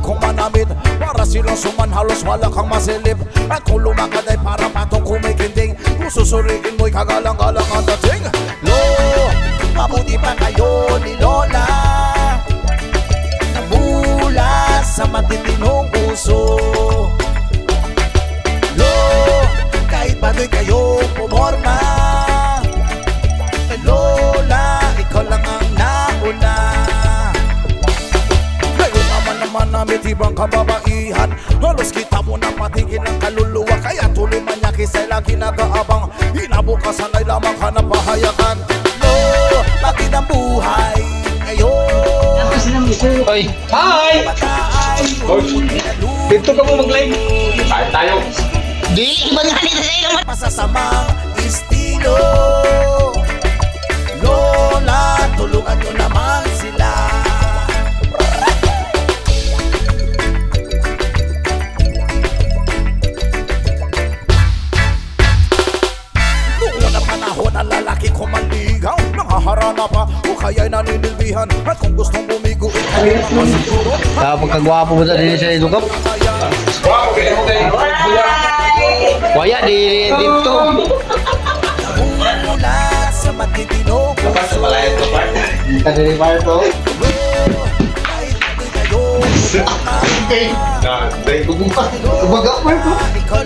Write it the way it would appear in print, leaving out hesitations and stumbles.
kong manamit. Para silang suman halos wala kang masilip. At kung lumakad ay para patong kumikinding. Kung susuriin mo'y kagalang-galang ang dating. Lo, mabuti pa kayo ni Lola, namula sa matitinong puso. Lo, kahit pano'y kayo pumorma, Lola, ikaw lang ang nauna. Ngayon naman namin ibang kababaihan. Halos kita mo na patigin ang kaluluwa. Kaya tuloy man niya kisay lagi nag-aabang. Inabukasan ay lamang ka na pahayakan. Lo, bakit ang buhay ngayon? Oy, hi! Dito ka mo mag-live. Kain tayo. Di, iba nga nito sa'yo naman. Masasamang estilo. Lola, tulungan nyo naman sila. Noong unang panahon ang lalaki ko manligaw, nangaharana pa o kaya'y naninilbihan. At kung gustong bumigo, ikaw naman siguro. Pagkagwapo mo sa din sa Idukap. Waya di dito. Mula sa matitino puso. Kada ni Fire to. Kahit hindi kayo Dahil ko buka. Kumaga Fire to. ikaw